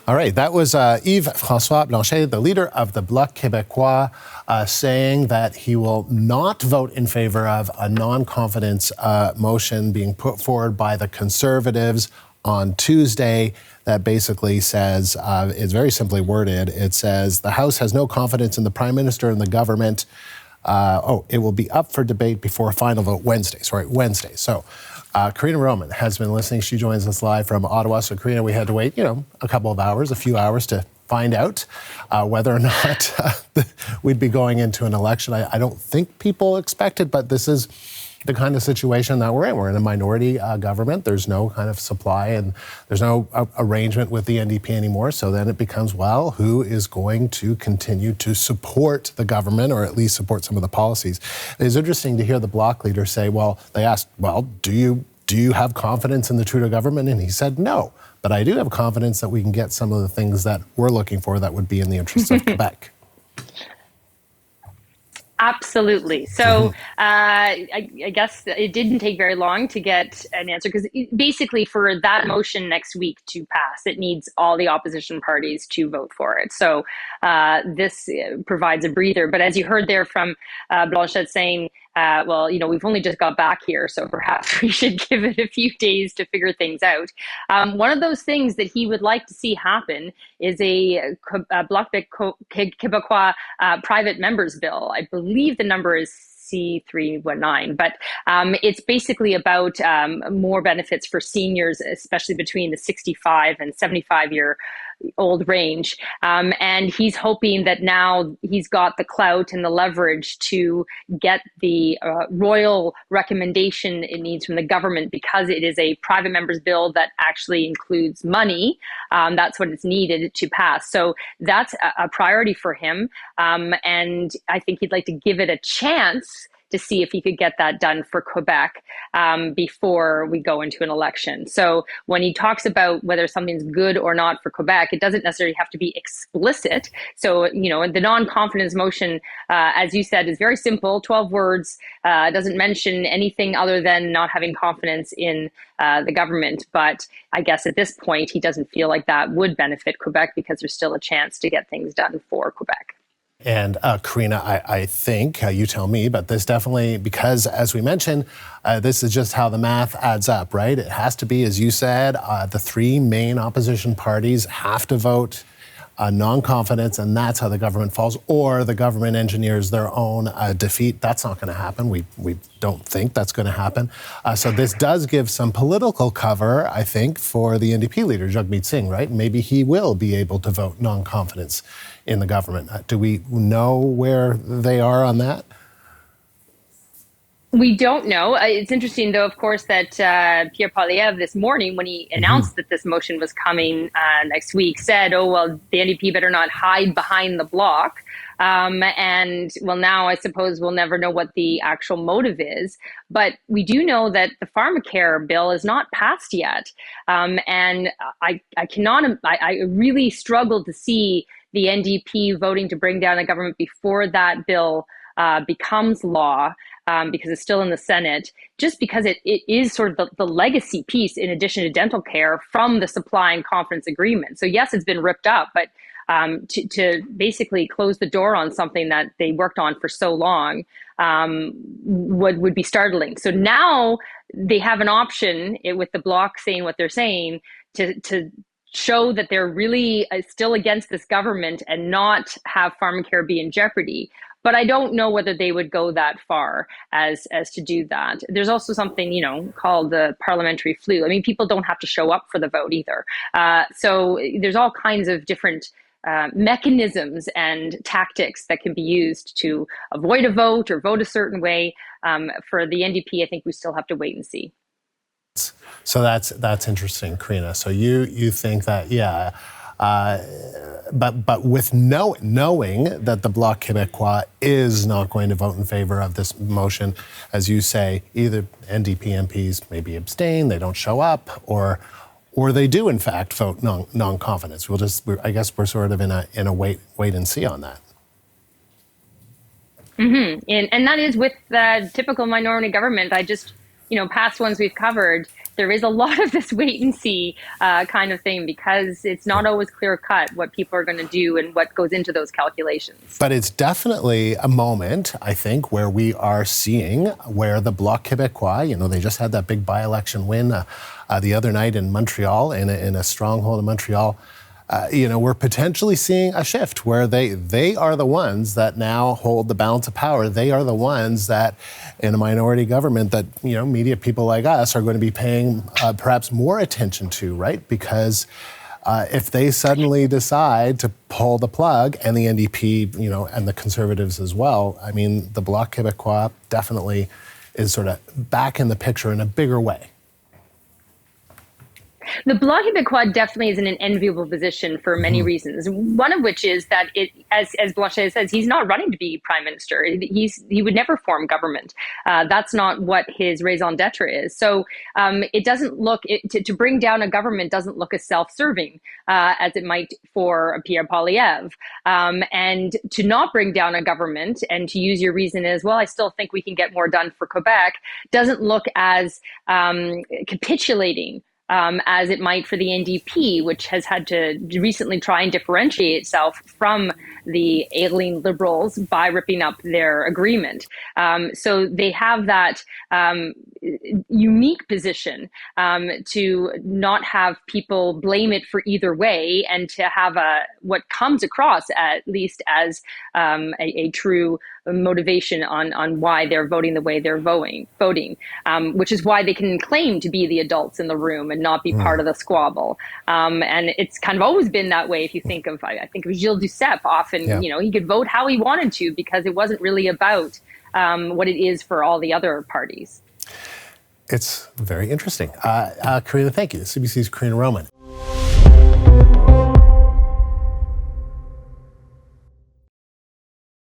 All right, that was Yves-François Blanchet, the leader of the Bloc Québécois, saying that he will not vote in favor of a non-confidence motion being put forward by the Conservatives on Tuesday that basically says, it's very simply worded, it says, the House has no confidence in the Prime Minister and the government. It will be up for debate before a final vote Wednesday. So Karina Roman has been listening. She joins us live from Ottawa. So Karina, we had to wait, a few hours to find out whether or not we'd be going into an election. I don't think people expected, but this is the kind of situation that we're in. We're in a minority government. There's no kind of supply and there's no arrangement with the NDP anymore. So then it becomes, well, who is going to continue to support the government or at least support some of the policies? It's interesting to hear the Bloc leader say, they asked, do you have confidence in the Trudeau government? And he said, no, but I do have confidence that we can get some of the things that we're looking for that would be in the interest of Quebec. Absolutely. So I guess it didn't take very long to get an answer because basically for that motion next week to pass, it needs all the opposition parties to vote for it. So this provides a breather. But as you heard there from Blanchet saying, we've only just got back here, so perhaps we should give it a few days to figure things out. One of those things that he would like to see happen is a Bloc Québécois private members bill. I believe the number is C319, but it's basically about more benefits for seniors, especially between the 65 and 75-year-old range. And he's hoping that now he's got the clout and the leverage to get the royal recommendation it needs from the government because it is a private member's bill that actually includes money. That's what it's needed to pass. So that's a priority for him. And I think he'd like to give it a chance to see if he could get that done for Quebec before we go into an election. So when he talks about whether something's good or not for Quebec, it doesn't necessarily have to be explicit. So, the non-confidence motion, as you said, is very simple, 12 words, doesn't mention anything other than not having confidence in the government. But I guess at this point, he doesn't feel like that would benefit Quebec because there's still a chance to get things done for Quebec. And Karina, I think, you tell me, but this definitely, because as we mentioned, this is just how the math adds up, right? It has to be, as you said, the three main opposition parties have to vote non-confidence, and that's how the government falls, or the government engineers their own defeat. That's not going to happen. We don't think that's going to happen. So this does give some political cover, I think, for the NDP leader, Jagmeet Singh, right? Maybe he will be able to vote non-confidence in the government. Do we know where they are on that? We don't know. It's interesting, though, of course, that Pierre Poilievre this morning, when he announced that this motion was coming next week, said, the NDP better not hide behind the Bloc. And now I suppose we'll never know what the actual motive is. But we do know that the pharmacare bill is not passed yet. And I really struggle to see the NDP voting to bring down the government before that bill becomes law. Because it's still in the Senate, just because it is sort of the legacy piece in addition to dental care from the supply and confidence agreement. So yes, it's been ripped up, but to basically close the door on something that they worked on for so long would be startling. So now they have an option with the Bloc saying what they're saying to show that they're really still against this government and not have pharmacare be in jeopardy. But I don't know whether they would go that far as to do that. There's also something, called the parliamentary flu. I mean, people don't have to show up for the vote either. So there's all kinds of different mechanisms and tactics that can be used to avoid a vote or vote a certain way. For the NDP, I think we still have to wait and see. So that's interesting, Karina. So you think that, yeah. But with knowing that the Bloc Québécois is not going to vote in favor of this motion, as you say, either NDP MPs maybe abstain, they don't show up, or they do in fact vote non-confidence. I guess we're sort of in a wait and see on that. Mm-hmm. And that is with the typical minority government. I just past ones we've covered, there is a lot of this wait and see kind of thing, because it's not always clear cut what people are going to do and what goes into those calculations. But it's definitely a moment, I think, where we are seeing where the Bloc Québécois, they just had that big by-election win the other night in Montreal, in a stronghold in Montreal. We're potentially seeing a shift where they are the ones that now hold the balance of power. They are the ones that, in a minority government, that media people like us are going to be paying perhaps more attention to, right? Because if they suddenly decide to pull the plug, and the NDP, and the Conservatives as well, I mean, the Bloc Québécois definitely is sort of back in the picture in a bigger way. The Bloc Québécois definitely is in an enviable position for many reasons. One of which is that, as Blanchet says, he's not running to be prime minister. He would never form government. That's not what his raison d'etre is. So it doesn't look to bring down a government doesn't look as self-serving as it might for Pierre Poilievre. And to not bring down a government and to use your reason as, well, I still think we can get more done for Quebec, doesn't look as capitulating as it might for the NDP, which has had to recently try and differentiate itself from the ailing Liberals by ripping up their agreement. So they have that unique position to not have people blame it for either way, and to have what comes across at least as a true motivation on why they're voting the way they're voting, which is why they can claim to be the adults in the room and not be part of the squabble. And it's kind of always been that way. If you think of, I think of Gilles Duceppe, often, he could vote how he wanted to, because it wasn't really about what it is for all the other parties. It's very interesting. Karina, thank you. CBC's Karina Roman.